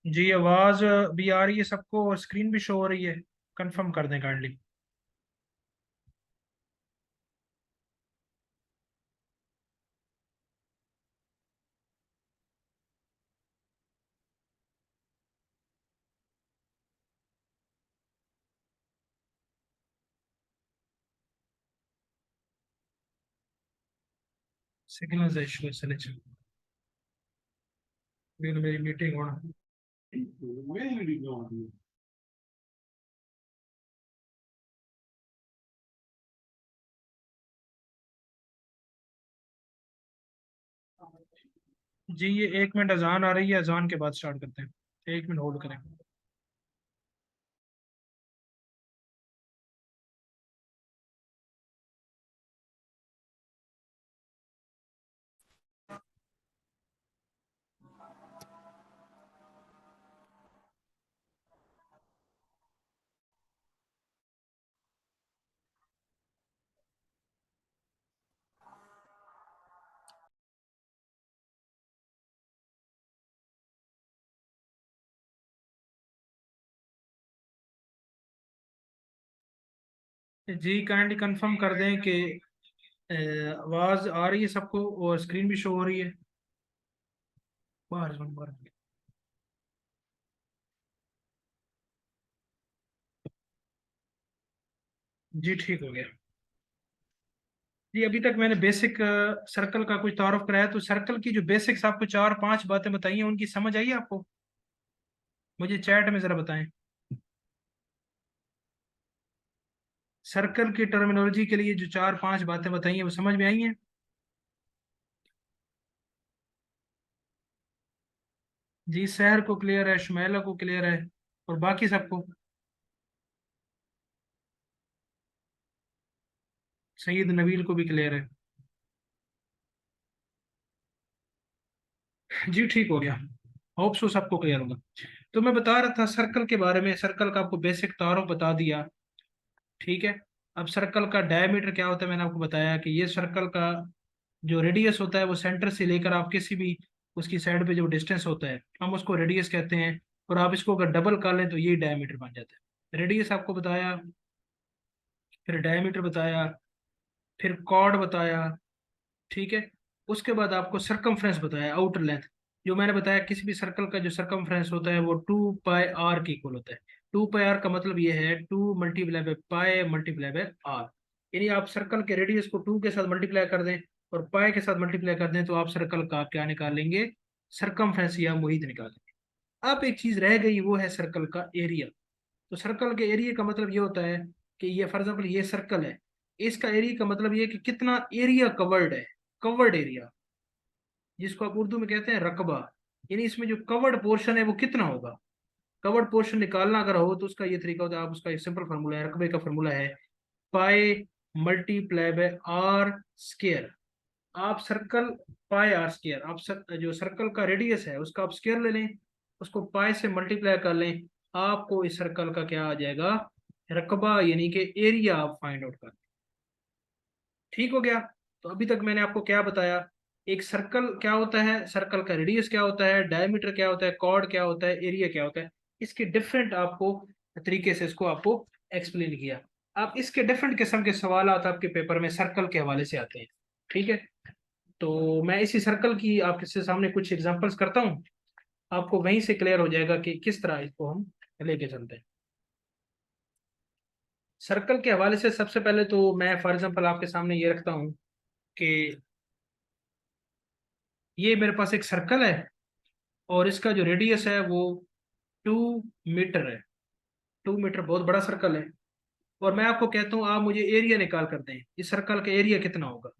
जी आवाज भी आ रही है सबको और स्क्रीन भी शो हो रही है। कंफर्म कर दें काइंडली। सिग्नल इशू है चले चलो। मेरी मीटिंग होना। जी ये 1 मिनट अजान आ रही है, अजान के बाद स्टार्ट करते हैं। 1 मिनट होल्ड करें। जी काइंडली कंफर्म कर दें कि आवाज आ रही है सबको और स्क्रीन भी शो हो रही है। बाहर बाहर। जी ठीक हो गया। जी अभी तक मैंने बेसिक सर्कल का कुछ तारुफ कराया, तो सर्कल की जो बेसिक्स आपको 4-5 बातें बताई हैं उनकी समझ आई आपको? मुझे चैट में जरा बताएं। सर्कल की टर्मिनोलॉजी के लिए जो 4-5 बातें बताई हैं वो समझ में आई हैं? जी शहर को क्लियर है, शुमैला को क्लियर है, और बाकी सबको? सईद नबील को भी क्लियर है? जी ठीक हो गया। होप सो सबको क्लियर होगा। तो मैं बता रहा था सर्कल के बारे में, सर्कल का आपको बेसिक तारुफ बता दिया। ठीक है। अब सर्कल का डायमीटर क्या होता है मैंने आपको बताया कि ये सर्कल का जो रेडियस होता है वो सेंटर से लेकर आप किसी भी उसकी साइड पे जो डिस्टेंस होता है हम उसको रेडियस कहते हैं। और आप इसको अगर डबल कर लें तो ये डायमीटर बन जाता है। रेडियस आपको बताया, फिर डायमीटर बताया, फिर कॉर्ड बताया। ठीक है। उसके बाद आपको सरकमफ्रेंस बताया, आउटर लेंथ। जो मैंने बताया किसी भी सर्कल का जो सरकमफ्रेंस होता है वो 2 पाई आर के इक्वल होता है। 2 पाई आर का मतलब ये है 2 × पाई × आर। यानी आप सर्कल के रेडियस को 2 के साथ मल्टीप्लाई कर दें और पाई के साथ मल्टीप्लाई कर दें तो आप सर्कल का क्या निकालेंगे? सरकमफ्रेंस या मुहित निकालेंगे। अब एक चीज रह गई, वो है सर्कल का एरिया। तो सर्कल के एरिया का मतलब ये होता है कि ये फॉर एग्जाम्पल ये सर्कल है, इसका एरिया का मतलब ये है कि कितना एरिया कवर्ड है। कवर्ड एरिया, जिसको आप उर्दू में कहते हैं रकबा। यानी इसमें जो कवर्ड पोर्शन है वो कितना होगा। कवर्ड पोर्शन निकालना अगर हो तो उसका ये तरीका होता है, आप उसका एक सिंपल फार्मूला है, रकबे का फार्मूला है pi multiply by R square. आप सर्कल पाई आर स्केयर, आप जो सर्कल का रेडियस है उसका आप स्केयर ले लें, उसको पाई से मल्टीप्लाई कर लें, आपको इस सर्कल का क्या आ जाएगा? रकबा, यानी कि एरिया आप फाइंड आउट कर। ठीक हो गया। तो अभी तक मैंने आपको क्या बताया? एक सर्कल क्या होता है, सर्कल का रेडियस क्या होता है, डायमीटर क्या होता है, कॉर्ड क्या होता है, एरिया क्या होता है। इसके डिफरेंट आपको तरीके से इसको आपको एक्सप्लेन किया। अब इसके डिफरेंट किस्म के सवाल आपके पेपर में सर्कल के हवाले से आते हैं। ठीक है। तो मैं इसी सर्कल की आपके सामने कुछ एग्जांपल्स करता हूँ, आपको वहीं से क्लियर हो जाएगा कि किस तरह इसको हम लेके चलते हैं। सर्कल के हवाले से सबसे पहले तो मैं फॉर एग्जांपल आपके सामने ये रखता हूँ कि ये मेरे पास एक सर्कल है और इसका जो रेडियस है वो 2 मीटर है। 2 मीटर बहुत बड़ा सर्कल है। और मैं आपको कहता हूँ आप मुझे एरिया निकाल कर दें, इस सर्कल का एरिया कितना होगा।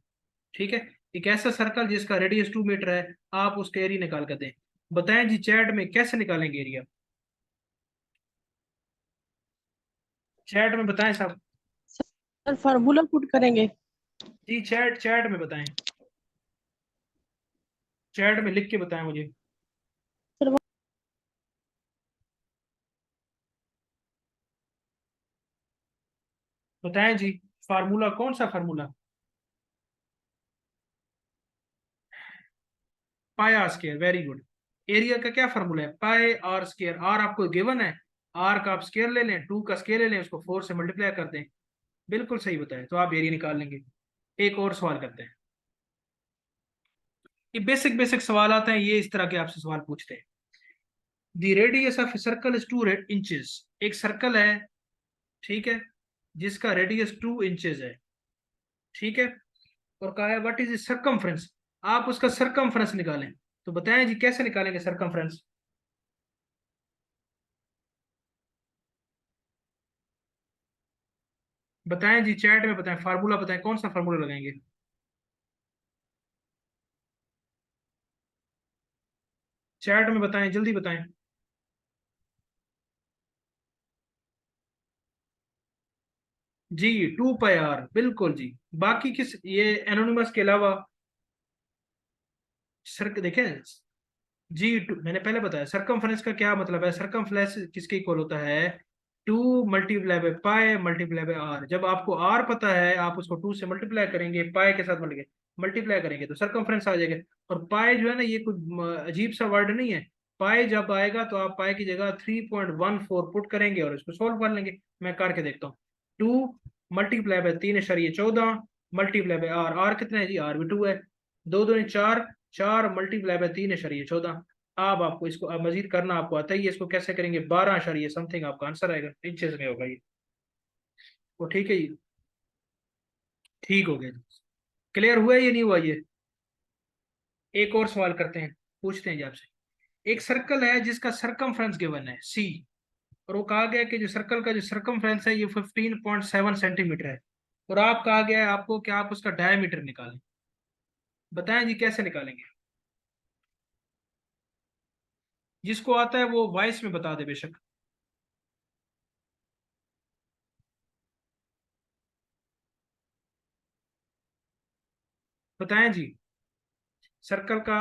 ठीक है। एक ऐसा सर्कल जिसका रेडियस 2 मीटर है, आप उसका एरिया निकाल कर दें। बताएं जी चैट में कैसे निकालेंगे एरिया? चैट में बताएं साहब। सर फार्मूला पुट करेंगे। जी चैट चैट में बताएं। चैट में लिख के बताएं मुझे। सर बताएं जी। फार्मूला कौन सा फार्मूला? पाया स्क्वायर, वेरी गुड। एरिया का क्या फार्मूला है, पाई आर स्केयर, आर आपको गिवन है, आर का आप स्केयर ले लें, 2 का स्केयर ले लें, उसको 4 से मल्टीप्लाई कर दें। बिल्कुल सही बताया, तो आप एरिया निकाल लेंगे। एक और सवाल करते हैं। ये बेसिक बेसिक सवाल आते हैं, ये इस तरह के आपसे सवाल पूछते हैं। The radius of circle is 2 inches. एक सर्कल है, ठीक है, जिसका रेडियस 2 इंचेस है, ठीक है, और कहा है व्हाट इज सरकमफ्रेंस। आप उसका सरकमफ्रेंस निकालें। तो बताएं जी कैसे निकालेंगे सरकमफ्रेंस। बताएं जी, चैट में बताएं, फार्मूला बताएं, कौन सा फार्मूला लगाएंगे। चैट में बताएं, जल्दी बताएं। जी 2 पाई आर, बिल्कुल जी। बाकी किस, ये एनोनिमस के अलावा सर देखें। जी मैंने पहले बताया सरकमफ्रेंस का क्या मतलब है। सरकमफ्रेंस किसके इक्वल होता है, 2 × पाई मल्टीप्लाई बाय आर। जब आपको आर पता है, आप उसको 2 से मल्टीप्लाई करेंगे, पाई के साथ मल्टीप्लाई करेंगे तो सरकमफ्रेंस आ जाएगा। और पाई जो है ना, ये कोई अजीब सा वर्ड नहीं है। पाई जब आएगा तो आप पाई की जगह 3.14 पुट करेंगे और इसको सोल्व कर लेंगे। मैं करके देखता हूँ। 2 × 3 = 3.14 मल्टीप्लाई बाय आर, आर कितना है जी, आर भी 2 है। 2 × 2 = 4, 4 × 3 = 3.14। अब आपको इसको अब मजीद करना आपको आता ही है, इसको कैसे करेंगे, 12 समथिंग आपका आंसर आएगा, इंचेस में होगा ये। वो ठीक है जी, ठीक हो गया जी। क्लियर हुआ है ये नहीं हुआ ये। एक और सवाल करते हैं, पूछते हैं जी आपसे। एक सर्कल है जिसका सरकमफ्रेंस गिवन है सी, और वो कहा गया कि जो सर्कल का जो सरकमफ्रेंस है ये 15.7 सेंटीमीटर है। और आप कहा गया है आपको कि आप उसका डायमीटर निकालें। बताएं जी कैसे निकालेंगे। जिसको आता है वो वॉइस में बता दे बेशक। बताएं जी। सर्कल का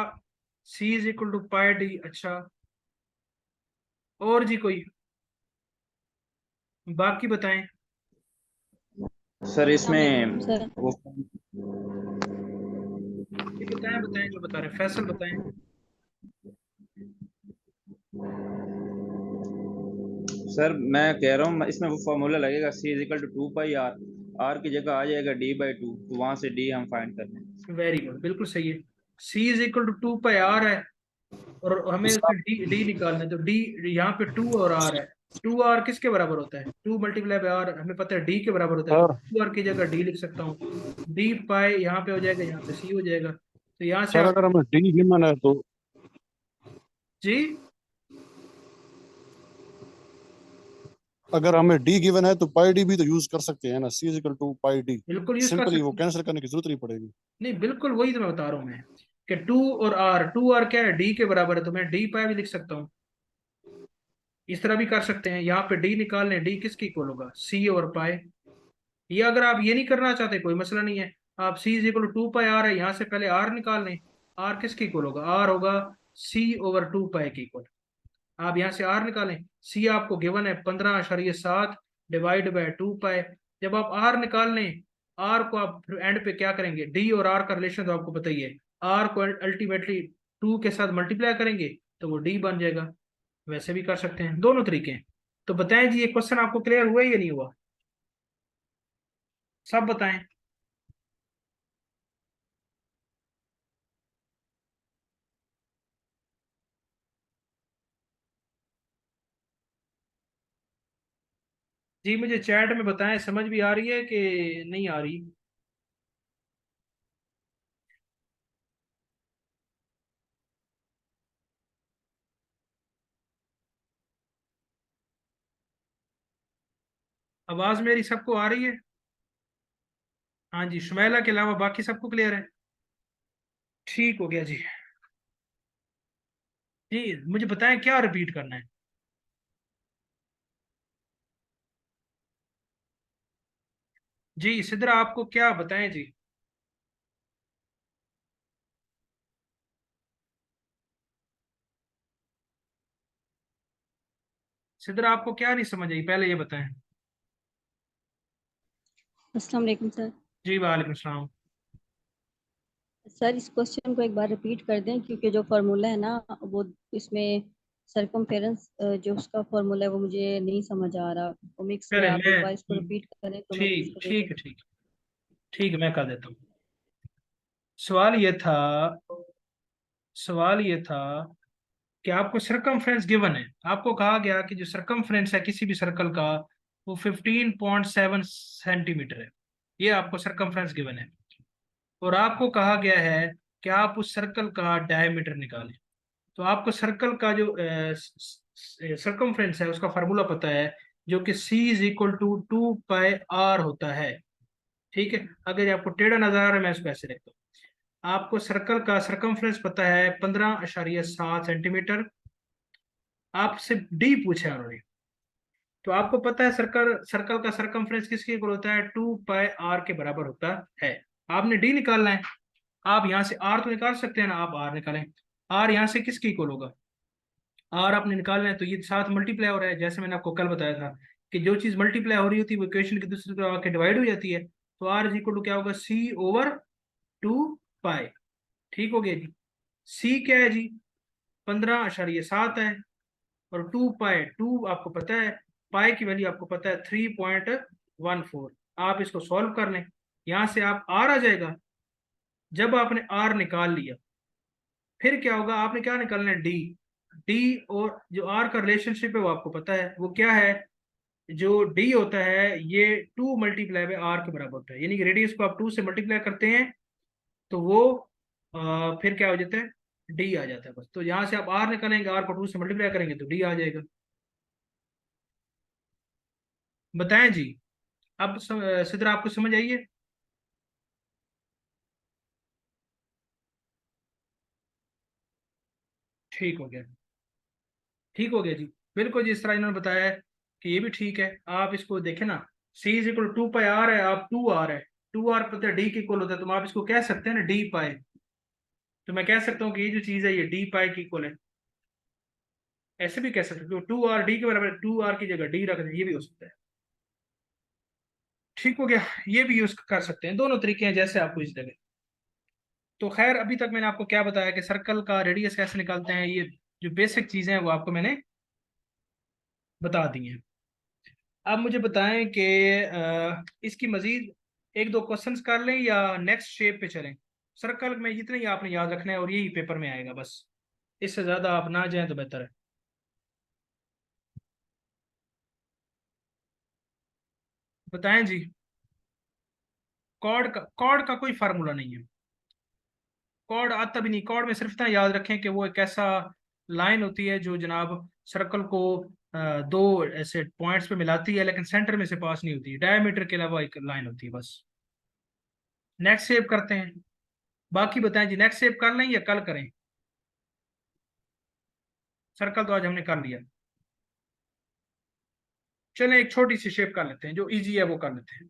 C = πd। अच्छा, और जी कोई बाकी बताएं। सर अस्सलाम वालेकुम इसमें सर। वो ये बताएं, बताएं जो बता रहे हैं, फैसल बताएं। सर मैं कह रहा हूँ इसमें वो फॉर्मूला लगेगा C = 2 पाई आर, आर की जगह आ जाएगा D/2, तो वहां से डी हम फाइंड कर लें। वेरी गुड, बिल्कुल सही है। C = 2 पाई आर है, और हमें उसमें डी डी निकालना है, तो डी, यहाँ पे 2 और आर है। 2 आर किसके बराबर होता है, 2 × आर हमें पता है डी के बराबर होता है, तो सर 2 आर की जगह डी लिख सकता हूँ। डी पाई यहाँ पे हो जाएगा, यहाँ पे सी हो जाएगा, तो यहाँ से सर आप। अगर हमें डी गिवन है तो जी अगर हमें डी गिवन है तो पाई डी भी तो यूज कर सकते हैं ना, C = 2 पाई डी। बिल्कुल यूज कर सिंपली वो सकते हैं। कैंसिल करने की जरूरत नहीं पड़ेगी। नहीं बिल्कुल वही तो मैं बता रहा हूँ मैं, कि 2 और आर क्या है, डी के बराबर है, तो मैं डी पाई भी लिख सकता हूँ। इस तरह भी कर सकते हैं, यहाँ पे डी निकाल लें, डी किसकी इक्वल होगा, C/पाई। ये अगर आप ये नहीं करना चाहते कोई मसला नहीं है, आप C = 2 पाई आर है, यहाँ से पहले आर निकाल लें। आर किसकी इक्वल होगा, आर होगा C/2 पाई की इक्वल। आप यहाँ से आर निकालें। सी आपको गिवन है 15.7 डिवाइड बाय 2 पाई। जब आप आर निकाल लें, आर को आप एंड पे क्या करेंगे, डी और आर का रिलेशन तो आपको पता ही है, आर को अल्टीमेटली 2 के साथ मल्टीप्लाई करेंगे तो वो डी बन जाएगा। वैसे भी कर सकते हैं, दोनों तरीके हैं। तो बताएं जी, ये क्वेश्चन आपको क्लियर हुआ या नहीं हुआ, सब बताएं। जी मुझे चैट में बताएं, समझ भी आ रही है कि नहीं आ रही। आवाज मेरी सबको आ रही है। हाँ जी, शुमैला के अलावा बाकी सबको क्लियर है। ठीक हो गया जी। जी मुझे बताएं क्या रिपीट करना है। जी सिद्रा आपको क्या बताएं जी। सिद्रा आपको क्या नहीं समझ आई, पहले ये बताएं। अस्सलाम वालेकुम सर। जी वालेकुम सलाम। सर इस क्वेश्चन को एक बार रिपीट कर दें, क्योंकि जो फॉर्मूला है ना वो इसमें सरकमफेरेंस जो उसका फॉर्मूला है वो मुझे नहीं समझ आ रहा, वो मिक्स है। चले आप एक मैं बार इसको रिपीट करें तो मैं ठीक इसको देख ठीक है, सकती ठीक ठीक है, मैं कर देता हूँ। सवाल ये था सवाल ये था कि आपको सरकमफ्रेंस गिवन है। आपको कहा गया कि जो सरकमफ्रेंस है किसी भी सर्कल का वो 15.7 सेंटीमीटर है। ये आपको सरकमफ्रेंस गिवन है। और आपको कहा गया है कि आप उस सर्कल का डायमीटर निकालें। तो आपको सर्कल का जो सरकमफ्रेंस है उसका फार्मूला पता है, जो कि C is equal to 2πr होता है। ठीक है, अगर ये आपको टेढ़ा नजर आ रहा है मैं इसको ऐसे लिखता हूँ। आपको सर्कल का सरकमफ्रेंस पता है 15.7 सेंटीमीटर। आपसे डी पूछा है उन्होंने। तो आपको पता है सर्कल सर्कल का सरकमफ्रेंस किसके इक्वल होता है, 2πr के बराबर होता है। आपने डी निकालना है। आप यहाँ से आर तो निकाल सकते हैं ना, आप आर निकालें। आर यहाँ से किसके इक्वल होगा, आर आपने निकालना है तो ये साथ मल्टीप्लाई हो रहा है। जैसे मैंने आपको कल बताया था कि जो चीज मल्टीप्लाई हो रही होती है वो इक्वेशन की दूसरी तरफ आके डिवाइड हो जाती है। तो आर इज इक्वल टू क्या होगा, C/2π। ठीक हो गया जी। सी क्या है जी, 15.7 है। और 2π, टू आपको पता है, पाई की वैल्यू आपको पता है 3.14। आप इसको सॉल्व कर लें, यहां से आप आर आ जाएगा। जब आपने आर निकाल लिया फिर क्या होगा, आपने क्या निकालना है, डी। डी और जो आर का रिलेशनशिप है वो आपको पता है, वो क्या है, जो डी होता है ये 2 मल्टीप्लाई बाय आर के बराबर होता है। यानी कि रेडियस को आप 2 से मल्टीप्लाई करते हैं तो वो फिर क्या हो जाता है, डी आ जाता है बस। तो यहाँ से आप आर निकालेंगे, आर को 2 से मल्टीप्लाई करेंगे तो डी आ जाएगा। बताएं जी। अब सिद्रा आपको समझ आई है? ठीक हो गया, ठीक हो गया जी। बिल्कुल जिस तरह इन्होंने बताया है कि ये भी ठीक है। आप इसको देखें ना, C इज इक्वल 2πr है, आप 2r है, 2r पता है डी के इक्वल होता है, तो आप इसको कह सकते हैं ना डी पाई। तो मैं कह सकता हूँ कि ये जो चीज है ये डी पाई की इक्वल है। ऐसे भी कह सकते हो, 2r डी के बराबर, 2r की जगह डी रख दें, ये भी हो सकता है। ठीक हो गया, ये भी यूज कर सकते हैं, दोनों तरीके हैं जैसे आपको इस लगे। तो खैर अभी तक मैंने आपको क्या बताया कि सर्कल का रेडियस कैसे निकालते हैं, ये जो बेसिक चीजें हैं वो आपको मैंने बता दी हैं। अब मुझे बताएं कि इसकी मजीद एक दो क्वेश्चंस कर लें या नेक्स्ट शेप पे चलें। सर्कल में इतना ही आपने याद रखना है और यही पेपर में आएगा बस, इससे ज्यादा आप ना जाएं तो बेहतर है। बताएं जी। कॉर्ड का कोई फार्मूला नहीं है। कॉर्ड आता भी नहीं। कॉर्ड में सिर्फ इतना याद रखें कि वो एक ऐसा लाइन होती है जो जनाब सर्कल को दो ऐसे पॉइंट्स पे मिलाती है, लेकिन सेंटर में से पास नहीं होती है। डायमीटर के अलावा एक लाइन होती है बस। नेक्स्ट शेप करते हैं। बाकी बताएं जी, नेक्स्ट शेप कर लें या कल करें? सर्कल तो आज हमने कर लिया। चलें एक छोटी सी शेप कर लेते हैं, जो इजी है वो कर लेते हैं।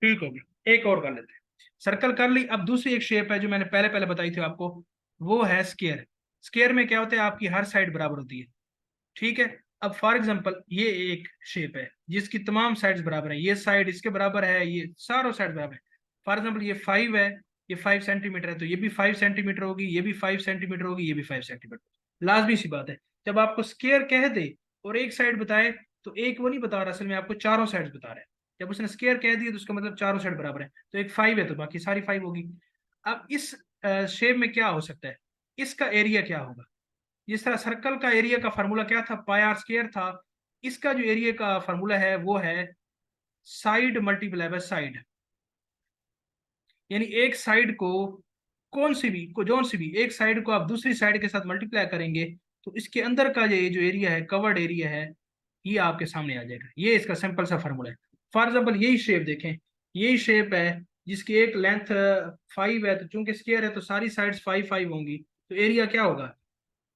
ठीक हो गया, एक और कर लेते हैं। सर्कल कर ली। अब दूसरी एक शेप है जो मैंने पहले पहले बताई थी आपको, वो है स्केयर। स्केयर में क्या होता है, आपकी हर साइड बराबर होती है। ठीक है। अब फॉर एग्जांपल ये एक शेप है जिसकी तमाम साइड्स बराबर है, ये साइड इसके बराबर है, ये सारों साइड बराबर है। फॉर एग्जांपल ये 5 है, ये 5 सेंटीमीटर है, तो ये भी 5 सेंटीमीटर होगी, ये भी 5 सेंटीमीटर होगी, ये भी 5 सेंटीमीटर। लाजमी सी बात है, जब आपको स्केयर कह दे और एक साइड बताए तो एक वो नहीं बता रहा, असल में आपको चारों साइड बता रहा है। जब उसने स्केयर कह दिया तो उसका मतलब चारों साइड बराबर है, तो एक 5 है तो बाकी सारी 5 होगी। अब इस शेप में क्या हो सकता है, इसका एरिया क्या होगा। जिस तरह सर्कल का एरिया का फार्मूला क्या था, पाई आर स्क्वायर था, इसका जो एरिया का फार्मूला है वो है साइड मल्टीप्लाई बाय साइड। यानी एक साइड को कौन सी भी को जोन सी भी एक साइड को आप दूसरी साइड के साथ मल्टीप्लाई करेंगे तो इसके अंदर का ये जो एरिया है, कवर्ड एरिया है, ये आपके सामने आ जाएगा। ये इसका सिंपल सा फार्मूला है। फॉर एग्जाम्पल यही शेप देखें, यही शेप है जिसकी एक लेंथ 5 है, तो चूंकि स्क्वायर है तो सारी साइड्स 5 5 होंगी, तो एरिया क्या होगा,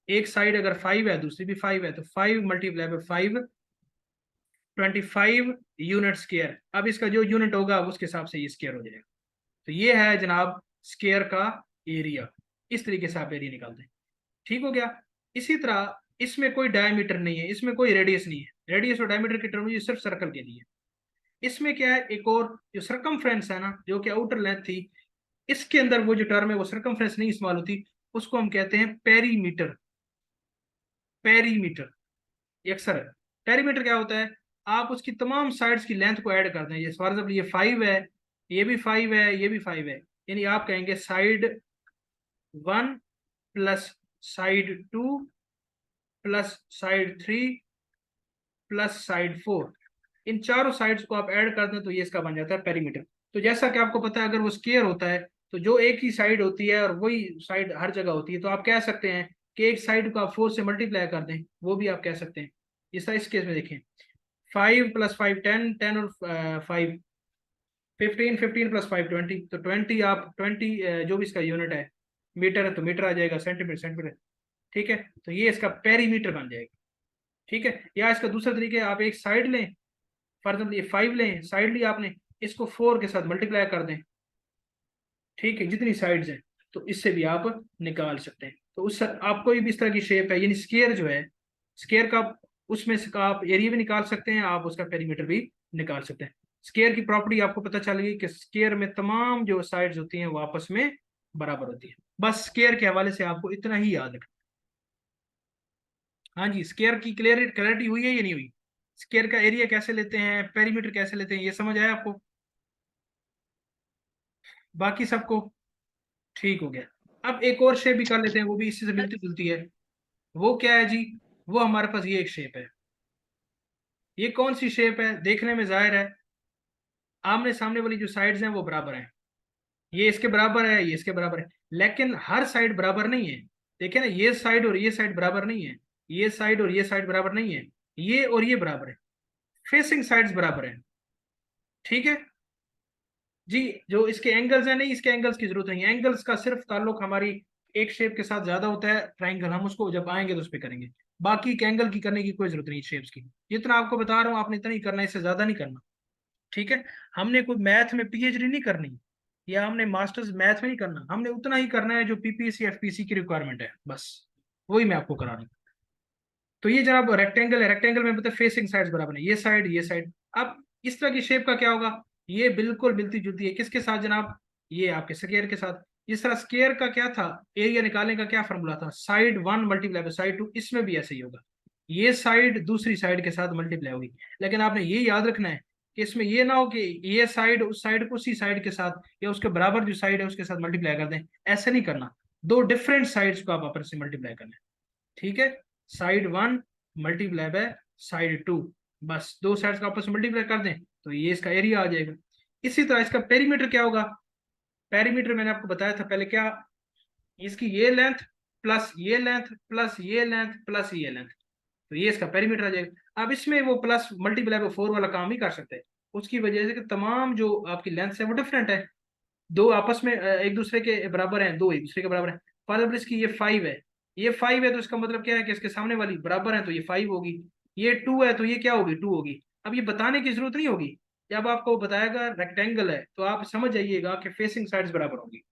एक साइड अगर 5 है दूसरी भी 5 है, तो 5 मल्टीप्लाई बाय 5, 25 यूनिट स्क्वायर। अब इसका जो यूनिट होगा उसके हिसाब से ये स्क्वायर हो जाएगा। तो ये है जनाब स्क्वायर का एरिया। इस तरीके से आप एरिया निकालते हैं। ठीक हो गया। इसी तरह इसमें कोई डायमीटर नहीं है, इसमें कोई रेडियस नहीं है। रेडियस और डायमीटर की टर्म सिर्फ सर्कल के लिए। इसमें क्या है, एक और जो सरकमफ्रेंस है ना, जो कि आउटर लेंथ थी, इसके अंदर वो जो टर्म है वो सरकमफ्रेंस नहीं इस्तेमाल होती, उसको हम कहते हैं पेरीमीटर। पेरीमीटर ये अक्सर है। पेरीमीटर क्या होता है, आप उसकी तमाम साइड्स की लेंथ को ऐड करते हैं। ये फॉर एग्जाम्पल ये 5 है, ये भी 5 है, ये भी 5 है, यानी आप कहेंगे side 1 plus side 2 plus side 3 plus side 4, इन चारों साइड्स को आप ऐड कर दें तो ये इसका बन जाता है पेरीमीटर। तो जैसा कि आपको पता है, अगर वो स्क्वायर होता है तो जो एक ही साइड होती है और वही साइड हर जगह होती है, तो आप कह सकते हैं कि एक साइड को आप 4 से मल्टीप्लाई कर दें, वो भी आप कह सकते हैं। इस केस में देखें, 5 प्लस 5 10, 10 और 5 15, 15 प्लस 5 20, तो 20 आप 20 जो भी इसका यूनिट है, मीटर है तो मीटर आ जाएगा, सेंटीमीटर सेंटीमीटर, ठीक है। तो ये इसका पेरीमीटर बन जाएगा, ठीक है। या इसका दूसरा तरीका है, आप एक साइड लें, फॉर एग्जाम्पल ये 5 लें, साइड ली आपने, इसको 4 के साथ मल्टीप्लाई कर दें, ठीक है, जितनी साइड्स हैं, तो इससे भी आप निकाल सकते हैं। तो उस आप कोई भी इस तरह की शेप है, यानी स्केयर जो है, स्केयर का उसमें से आप एरिया भी निकाल सकते हैं, आप उसका पेरीमीटर भी निकाल सकते हैं। स्केयर की प्रॉपर्टी आपको पता चल गई कि स्केयर में तमाम जो साइड्स होती हैं वो आपस में बराबर होती है। बस स्केयर के हवाले से आपको इतना ही याद रखना। हाँ जी, स्केयर की क्लैरिटी हुई है या नहीं हुई? स्केयर का एरिया कैसे लेते हैं, पेरीमीटर कैसे लेते हैं, ये समझ आया आपको? बाकी सबको ठीक हो गया। अब एक और शेप भी कर लेते हैं, वो भी इससे मिलती जुलती है। वो क्या है जी? वो हमारे पास ये एक शेप है। ये कौन सी शेप है? देखने में जाहिर है आमने सामने वाली जो साइड्स हैं वो बराबर हैं, ये इसके बराबर है, ये इसके बराबर है, लेकिन हर साइड बराबर नहीं है। देखिए ना, ये साइड और ये साइड बराबर नहीं है, ये साइड और ये साइड बराबर नहीं है, ये और ये बराबर है, फेसिंग साइड्स बराबर है, ठीक है जी। जो इसके एंगल्स हैं, नहीं, इसके एंगल्स की जरूरत नहीं है, एंगल्स का सिर्फ ताल्लुक हमारी एक शेप के साथ ज्यादा होता है, ट्राइंगल, हम उसको जब आएंगे तो उस पर करेंगे। बाकी के एंगल की करने की कोई जरूरत नहीं शेप्स की। जितना आपको बता रहा हूँ आपने इतना ही करना है, इससे ज्यादा नहीं करना, ठीक है। हमने कोई मैथ में पीएचडी नहीं करनी, या हमने मास्टर्स मैथ में नहीं करना, हमने उतना ही करना है जो पीपीएससी एफपीसी की रिक्वायरमेंट है, बस वही मैं आपको करा रहा हूँ। तो ये जनाब रेक्टेंगल है, रेक्टेंगल में मतलब फेसिंग साइड्स बराबर है, ये साइड ये साइड। अब इस तरह की शेप का क्या होगा, ये बिल्कुल मिलती जुलती है किसके साथ जनाब? ये आपके स्क्वायर के साथ। इस तरह स्क्वायर का क्या था, एरिया निकालने का क्या फॉर्मूला था? Side 1 multiply by side 2। इसमें भी ऐसे ही होगा, ये साइड दूसरी साइड के साथ मल्टीप्लाई होगी। लेकिन आपने ये याद रखना है कि इसमें ये ना हो कि ये साइड उस साइड को उसी साइड के साथ या उसके बराबर जो साइड है उसके साथ मल्टीप्लाई कर दें, ऐसे नहीं करना। दो डिफरेंट साइड्स को आप आपस में मल्टीप्लाई करना है, ठीक है। साइड 1 मल्टीप्लाई बाय साइड 2, बस दो साइड्स का आपस में मल्टीप्लाई कर दें तो ये इसका एरिया आ जाएगा। इसी तरह इसका पेरीमीटर क्या होगा? पेरीमीटर मैंने आपको बताया था पहले, क्या? इसकी ये लेंथ प्लस ये लेंथ प्लस ये लेंथ प्लस ये लेंथ, तो ये इसका पेरीमीटर आ जाएगा। अब इसमें वो प्लस मल्टीप्लाई बाय 4 वाला काम ही कर सकते हैं, उसकी वजह से कि तमाम जो आपकी लेंथ है वो डिफरेंट है, दो आपस में एक दूसरे के बराबर हैं, दो एक दूसरे के बराबर है। फॉर एग्जाम्पल इसकी ये 5 है, ये 5 है, तो इसका मतलब क्या है कि इसके सामने वाली बराबर है तो ये 5 होगी। ये 2 है तो ये क्या होगी? 2 होगी। अब ये बताने की जरूरत नहीं होगी, जब आपको बताएगा रेक्टेंगल है तो आप समझ जाइएगा कि फेसिंग साइड्स बराबर होगी।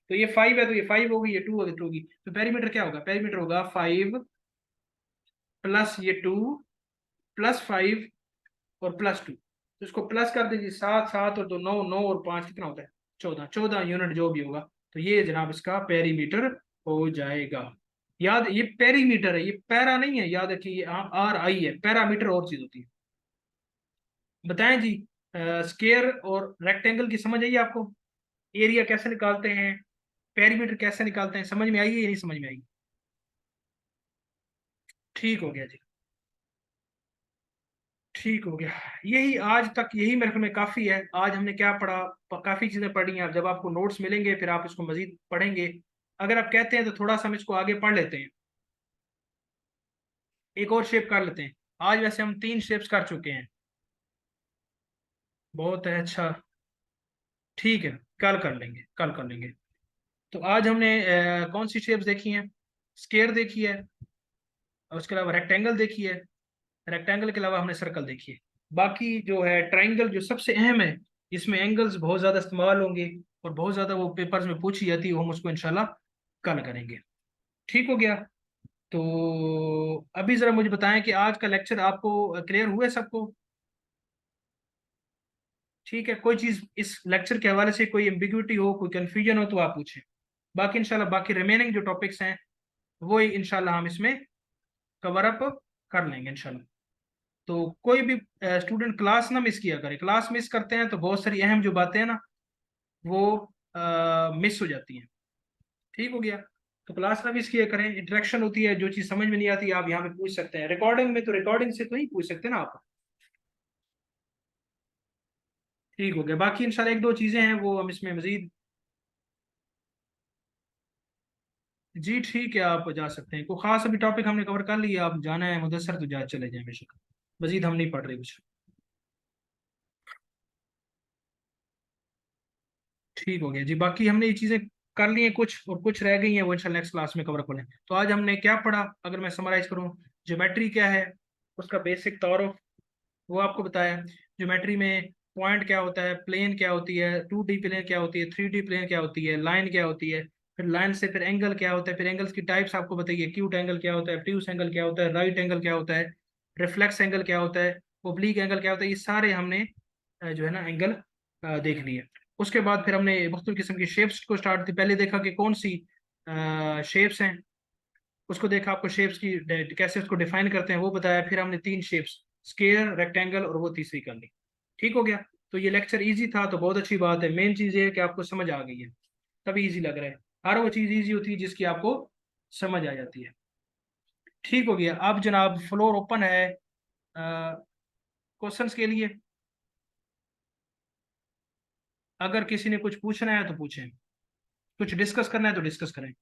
तो ये 5 है तो ये 5 होगी, ये 2 होगी, 2 होगी। तो पेरीमीटर क्या होगा? पेरीमीटर होगा 5 प्लस ये 2 प्लस 5 और प्लस 2। तो इसको प्लस कर दीजिए, 7 7 और 2 9, 9 और 5 कितना होता है? 14, 14 यूनिट जो भी होगा, तो ये जनाब इसका पेरीमीटर हो जाएगा। याद, ये पेरीमीटर है, ये पैरा नहीं है, याद रखिए, आर आई है, पैरामीटर और चीज होती है। बताएं जी, स्केयर और रेक्टेंगल की समझ आई आपको? एरिया कैसे निकालते हैं, पेरीमीटर कैसे निकालते हैं, समझ में आई या नहीं समझ में आई? ठीक हो गया जी, ठीक हो गया। यही आज तक, यही मेरे ख्याल में काफी है। आज हमने क्या पढ़ा? काफी चीजें पढ़ी हैं। अब जब आपको नोट्स मिलेंगे फिर आप इसको मजीद पढ़ेंगे। अगर आप कहते हैं तो थोड़ा सा हम इसको आगे पढ़ लेते हैं, एक और शेप कर लेते हैं। आज वैसे हम 3 शेप्स कर चुके हैं, बहुत है, अच्छा ठीक है, कल कर लेंगे, कल कर लेंगे। तो आज हमने कौन सी शेप्स देखी हैं? स्क्वायर देखी है, और उसके अलावा रेक्टेंगल देखी है, रेक्टेंगल के अलावा हमने सर्कल देखी है। बाकी जो है ट्राइंगल जो सबसे अहम है, इसमें एंगल्स बहुत ज़्यादा इस्तेमाल होंगे और बहुत ज़्यादा वो पेपर्स में पूछी जाती है, वो हम उसको इंशाल्लाह कल करेंगे। ठीक हो गया। तो अभी जरा मुझे बताएं कि आज का लेक्चर आपको क्लियर हुआ है सबको? ठीक है, कोई चीज इस लेक्चर के हवाले से कोई एम्बिग्युइटी हो, कोई कंफ्यूजन हो तो आप पूछें। बाकी इंशाल्लाह बाकी रिमेनिंग जो टॉपिक्स हैं वो ही इंशाल्लाह हम इसमें कवर अप कर लेंगे इंशाल्लाह। तो कोई भी स्टूडेंट क्लास ना मिस किया करे, क्लास मिस करते हैं तो बहुत सारी अहम जो बातें हैं ना वो मिस हो जाती हैं। ठीक हो गया? तो क्लास ना मिस किया करें, इंटरेक्शन होती है, जो चीज समझ में नहीं आती आप यहाँ पे पूछ सकते हैं। रिकॉर्डिंग में तो रिकॉर्डिंग से तो नहीं पूछ सकते ना आप। ठीक हो गया? बाकी इंशाल्लाह एक दो चीजें हैं वो हम इसमें मजीद। जी ठीक है, आप जा सकते हैं। कोई खास अभी टॉपिक हमने कवर कर लिया, आप जाना है मुदस्सर तो जा चले जाए बेशक, मजीद हम नहीं पढ़ रहे कुछ। ठीक हो गया जी। बाकी हमने ये चीजें कर ली हैं कुछ, और कुछ रह गई हैं वो इंशाल्लाह नेक्स्ट क्लास में कवर करें। तो आज हमने क्या पढ़ा, अगर मैं समराइज करूँ, ज्योमेट्री क्या है, उसका बेसिक तारुफ वो आपको बताया। ज्योमेट्री में पॉइंट क्या होता है, प्लेन क्या होती है, 2D प्लेन क्या होती है, 3D प्लेन क्या होती है, लाइन क्या होती है, फिर लाइन से फिर एंगल क्या होता है, फिर एंगल्स की टाइप्स आपको बताइए, एक्यूट एंगल क्या होता है, ऑब्ट्यूस एंगल क्या होता है, राइट एंगल क्या होता है, रिफ्लेक्स एंगल क्या होता है, ओब्लिक एंगल क्या होता है। ये सारे हमने जो है ना एंगल देख लिए। उसके बाद फिर हमने मुख्तलिफ किस्म की शेप्स को स्टार्ट थी, पहले देखा कि कौन सी शेप्स हैं, उसको देखा, आपको शेप्स की कैसे उसको डिफाइन करते हैं वो बताया। फिर हमने तीन शेप्स, स्क्वायर, रेक्टेंगल और वो तीसरी कर ली। ठीक हो गया? तो ये लेक्चर इजी था तो बहुत अच्छी बात है। मेन चीज़ ये है कि आपको समझ आ गई है, तभी इजी लग रहा है। हर वो चीज़ इजी होती है जिसकी आपको समझ आ जाती है। ठीक हो गया? अब जनाब फ्लोर ओपन है क्वेश्चंस के लिए। अगर किसी ने कुछ पूछना है तो पूछें, कुछ डिस्कस करना है तो डिस्कस करें।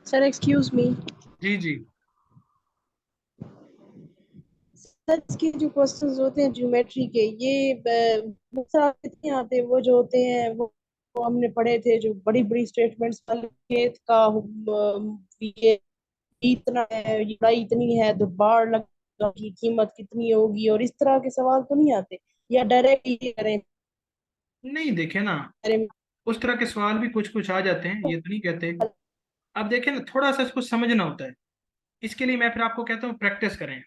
Sir excuse me. जी जी। सर इसके जो क्वेश्चंस होते हैं ज्योमेट्री के, ये नहीं आते, वो जो होते हैं वो हमने पढ़े थे, जो बड़ी बड़ी स्टेटमेंट्स वाले, खेत का ये इतना है, ये बड़ाई इतनी है तो बाढ़ लगा की कीमत कितनी होगी, और इस तरह के सवाल तो नहीं आते, या डायरेक्ट ये करें नहीं देखे ना, उस तरह के सवाल भी कुछ कुछ आ जाते हैं, ये तो नहीं कहते। अब देखें ना, थोड़ा सा इसको समझना होता है, इसके लिए मैं फिर आपको कहता हूँ प्रैक्टिस करें।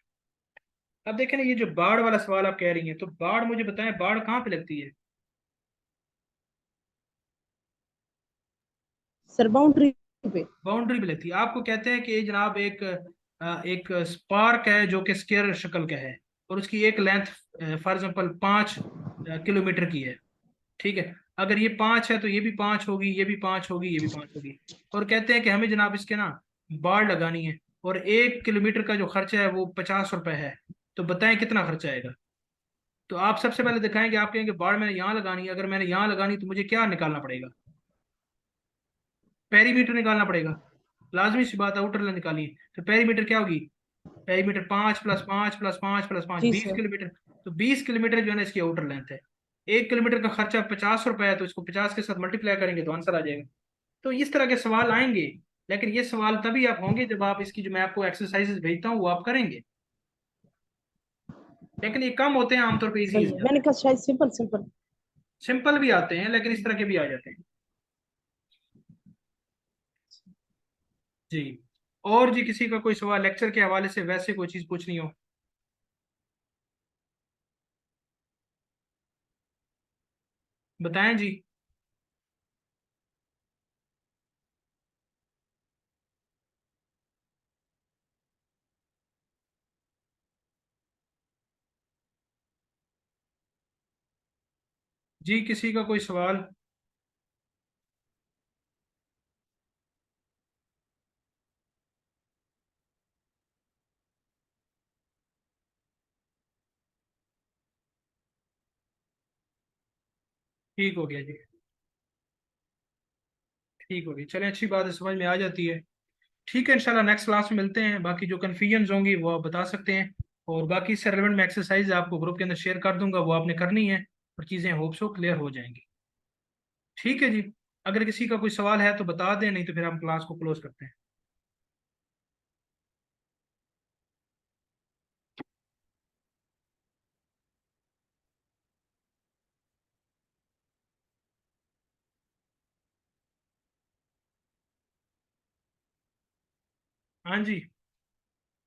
अब देखें ना, ये जो बाढ़ वाला सवाल आप कह रही हैं, तो बाढ़ मुझे बताएं, बाढ़ कहाँ पे लगती है? सर बाउंड्री पे। बाउंड्री पे लगती है। आपको कहते हैं कि ये जनाब एक स्पार्क है जो कि स्क्वायर शक्ल का है, और उसकी एक लेंथ फॉर एग्जांपल 5 किलोमीटर की है। ठीक है? अगर ये 5 है तो ये भी 5 होगी, ये भी 5 होगी, ये भी 5 होगी। और कहते हैं कि हमें जनाब इसके ना बाढ़ लगानी है, और 1 किलोमीटर का जो खर्चा है वो 50 रुपए है। तो बताएं कितना खर्चा आएगा? तो आप सबसे पहले दिखाएंगे, आप कहेंगे बाढ़ मैंने यहाँ लगानी है, अगर मैंने यहाँ लगानी तो मुझे क्या निकालना पड़ेगा? पेरीमीटर निकालना पड़ेगा, लाजमी सी बात है। आउटर लाइन निकाली है तो पेरीमीटर क्या होगी? पेरीमीटर 5 + 5 + 5 + 5 जी बीस सर। किलोमीटर तो 20 किलोमीटर जो है ना इसकी आउटर लेंथ है। 1 किलोमीटर का खर्चा 50 रुपए है, तो इसको 50 के साथ मल्टीप्लाई करेंगे तो आंसर आ जाएगा। तो इस तरह के सवाल आएंगे, लेकिन ये सवाल तभी आप होंगे जब आप इसकी, जो मैं आपको एक्सरसाइजेस भेजता हूँ वो आप करेंगे। लेकिन ये कम होते हैं, आमतौर पर इजी सही है, मैंने कहा शायद सिंपल सिंपल। सिंपल भी आते हैं, लेकिन इस तरह के भी आ जाते हैं। जी। और जी किसी का कोई सवाल लेक्चर के हवाले से, वैसे कोई चीज पूछनी हो? बताएं जी। जी किसी का कोई सवाल? ठीक हो गया जी। ठीक हो गई, चलें, अच्छी बात है, समझ में आ जाती है। ठीक है, इंशाल्लाह नेक्स्ट क्लास में मिलते हैं। बाकी जो कन्फ्यूजन होंगी वो आप बता सकते हैं, और बाकी इससे रेलेवेंट मैं एक्सरसाइज आपको ग्रुप के अंदर शेयर कर दूंगा, वो आपने करनी है, और चीज़ें होप सो क्लियर हो जाएंगी। ठीक है जी। अगर किसी का कोई सवाल है तो बता दें, नहीं तो फिर हम क्लास को क्लोज करते हैं। हाँ जी,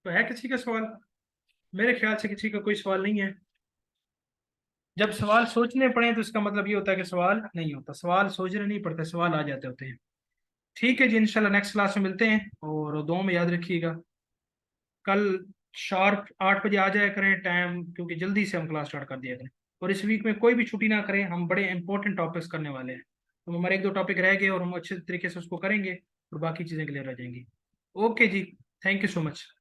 तो है किसी का सवाल? मेरे ख्याल से किसी का कोई सवाल नहीं है। जब सवाल सोचने पड़े तो इसका मतलब ये होता है कि सवाल नहीं होता, सवाल सोचने नहीं पड़ते, सवाल आ जाते होते हैं। ठीक है जी, इंशाल्लाह नेक्स्ट क्लास में मिलते हैं, और दो में याद रखिएगा कल शार्प 8 बजे आ जाया करें टाइम, क्योंकि जल्दी से हम क्लास स्टार्ट कर दिया करें। और इस वीक में कोई भी छुट्टी ना करें, हम बड़े इंपॉर्टेंट टॉपिक्स करने वाले हैं, तो हमारे 1-2 टॉपिक रह गए और हम अच्छे तरीके से उसको करेंगे और बाकी चीज़ें क्लियर रह जाएंगी। ओके जी, थैंक यू सो मच।